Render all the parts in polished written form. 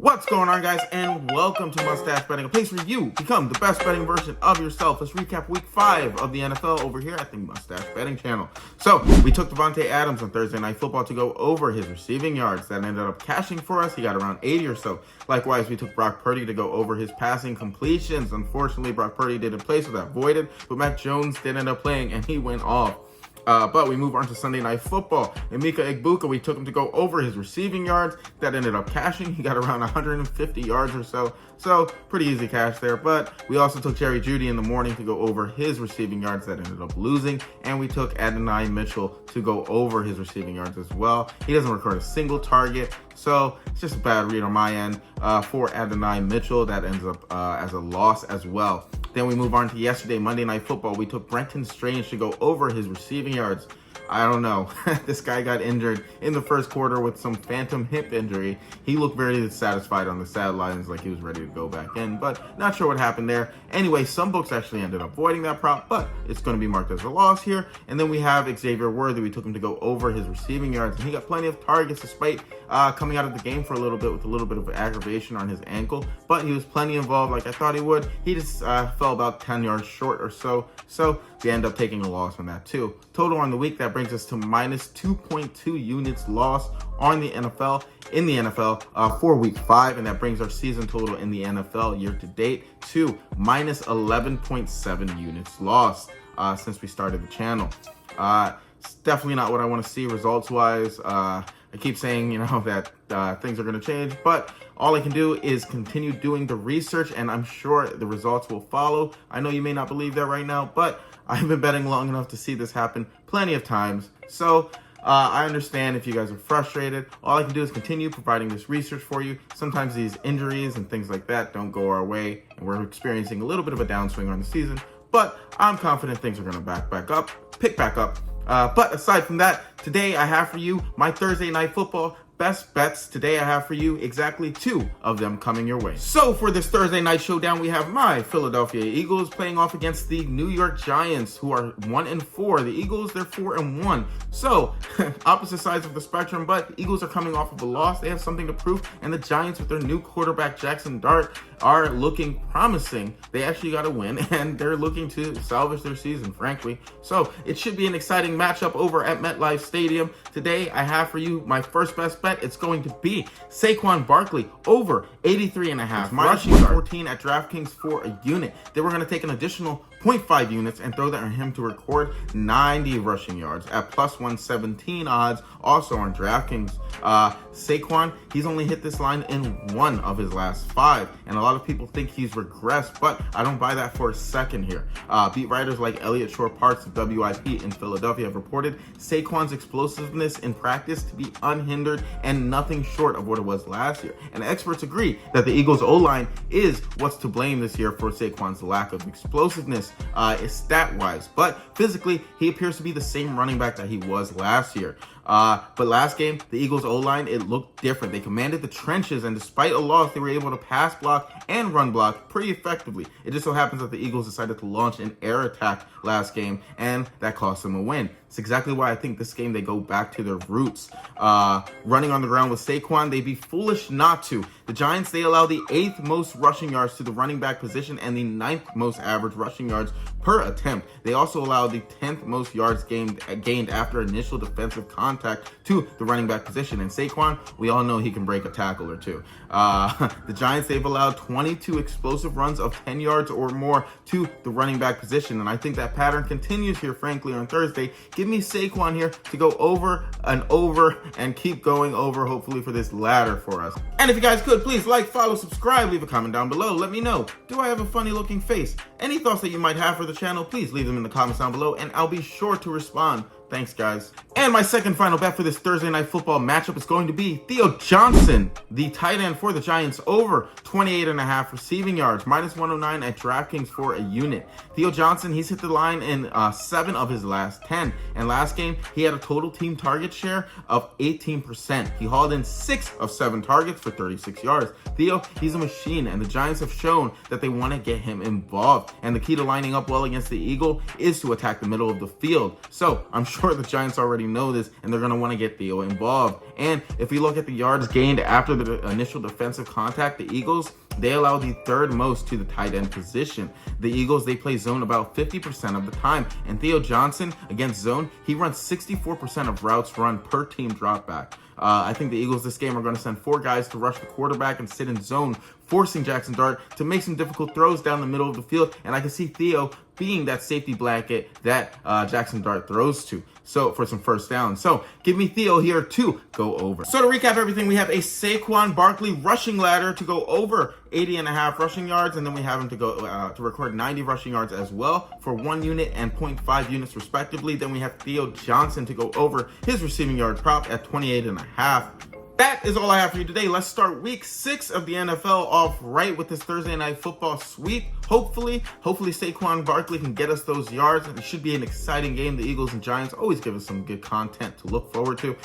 What's going on, guys, and welcome to Mustachebetting, a place where you become the best betting version of yourself. Let's recap week 5 of the NFL over here at the Mustachebetting channel. So, we took Devontae Adams on Thursday Night Football to go over his receiving yards. That ended up cashing for us. He got around 80 or so. Likewise, we took Brock Purdy to go over his passing completions. Unfortunately, Brock Purdy didn't play, so that voided, but Mac Jones did end up playing, and he went off. But we move on to Sunday Night Football. And Mika Egbuka, we took him to go over his receiving yards. That ended up cashing. He got around 150 yards or so. So, pretty easy cash there. But we also took Jerry Jeudy in the morning to go over his receiving yards. That ended up losing. And we took Adonai Mitchell to go over his receiving yards as well. He doesn't record a single target. So, it's just a bad read on my end for Adonai Mitchell. That ends up as a loss as well. Then we move on to yesterday, Monday Night Football. We took Brenton Strange to go over his receiving yards. I don't know. This guy got injured in the first quarter with some phantom hip injury. He looked very dissatisfied on the sidelines, like he was ready to go back in, but not sure what happened there. Anyway, some books actually ended up voiding that prop, but it's going to be marked as a loss here. And then we have Xavier Worthy. We took him to go over his receiving yards, and he got plenty of targets despite coming out of the game for a little bit with a little bit of aggravation on his ankle, but he was plenty involved like I thought he would. He just fell about 10 yards short or so, so we end up taking a loss on that too. Total on the week, that brings us to minus 2.2 units loss on the NFL, in the NFL for week 5, and that brings our season total in the NFL year to date to minus 11.7 units lost since we started the channel. It's definitely not what I want to see results wise. I keep saying, that things are going to change, but all I can do is continue doing the research, and I'm sure the results will follow. I know you may not believe that right now, but I've been betting long enough to see this happen plenty of times. So I understand if you guys are frustrated. All I can do is continue providing this research for you. Sometimes these injuries and things like that don't go our way, and we're experiencing a little bit of a downswing on the season, but I'm confident things are going to pick back up. But aside from that, today I have for you my Thursday Night Football best bets. Today I have for you exactly 2 of them coming your way. So for this Thursday night showdown, we have my Philadelphia Eagles playing off against the New York Giants, who are 1-4. The Eagles, they're 4-1. So opposite sides of the spectrum, but the Eagles are coming off of a loss. They have something to prove, and the Giants with their new quarterback Jackson Dart are looking promising. They actually got a win, and they're looking to salvage their season, frankly. So it should be an exciting matchup over at MetLife Stadium. Today I have for you my first best bet. It's going to be Saquon Barkley over 83.5. Rushing 14 at DraftKings for a unit. Then we're going to take an additional 0.5 units and throw that on him to record 90 rushing yards at plus 117 odds. Also on DraftKings, Saquon, he's only hit this line in 1 of his last 5, and a lot of people think he's regressed, but I don't buy that for a second here. Beat writers like Elliot Shore-Parks of WIP in Philadelphia have reported Saquon's explosiveness in practice to be unhindered and nothing short of what it was last year. And experts agree that the Eagles' O-line is what's to blame this year for Saquon's lack of explosiveness stat-wise, but physically he appears to be the same running back that he was last year. But last game, the Eagles' O-line, it looked different. They commanded the trenches, and despite a loss, they were able to pass block and run block pretty effectively. It just so happens that the Eagles decided to launch an air attack last game, and that cost them a win. It's exactly why I think this game they go back to their roots. Running on the ground with Saquon, they'd be foolish not to. The Giants, they allow the 8th most rushing yards to the running back position and the 9th most average rushing yards per attempt. They also allow the 10th most yards gained after initial defensive contact to the running back position. And Saquon, we all know he can break a tackle or two. The Giants, they've allowed 22 explosive runs of 10 yards or more to the running back position. And I think that pattern continues here, frankly, on Thursday. Give me Saquon here to go over and keep going over, hopefully, for this ladder for us. And if you guys could, please like, follow, subscribe, leave a comment down below. Let me know, do I have a funny looking face? Any thoughts that you might have for the channel, please leave them in the comments down below, and I'll be sure to respond. Thanks, guys. And my second final bet for this Thursday Night Football matchup is going to be Theo Johnson, the tight end for the Giants, over 28.5 receiving yards, minus 109 at DraftKings for a unit. Theo Johnson, he's hit the line in 7 of his last 10. And last game, he had a total team target share of 18%. He hauled in 6 of 7 targets for 36 yards. Theo, he's a machine, and the Giants have shown that they want to get him involved. And the key to lining up well against the Eagle is to attack the middle of the field. So I'm sure sure the Giants already know this, and they're going to want to get Theo involved. And if we look at the yards gained after the initial defensive contact, the Eagles, they allow the third most to the tight end position. The Eagles, they play zone about 50% of the time. And Theo Johnson, against zone, he runs 64% of routes run per team dropback. I think the Eagles this game are going to send 4 guys to rush the quarterback and sit in zone, forcing Jackson Dart to make some difficult throws down the middle of the field. And I can see Theo being that safety blanket that Jackson Dart throws to. So for some first down. So give me Theo here to go over. So to recap everything, we have a Saquon Barkley rushing ladder to go over 80.5 rushing yards. And then we have him to go to record 90 rushing yards as well for 1 unit and 0.5 units respectively. Then we have Theo Johnson to go over his receiving yard prop at 28.5. That is all I have for you today. Let's start week 6 of the NFL off right with this Thursday night football sweep. Hopefully Saquon Barkley can get us those yards. It should be an exciting game. The Eagles and Giants always give us some good content to look forward to.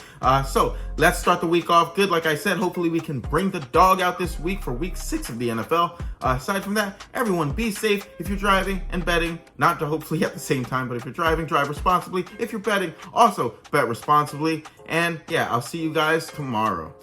So let's start the week off good. Like I said, hopefully we can bring the dog out this week for week 6 of the NFL. Aside from that, everyone be safe if you're driving and betting. Not to hopefully at the same time, but if you're driving, drive responsibly. If you're betting, also bet responsibly. And yeah, I'll see you guys tomorrow.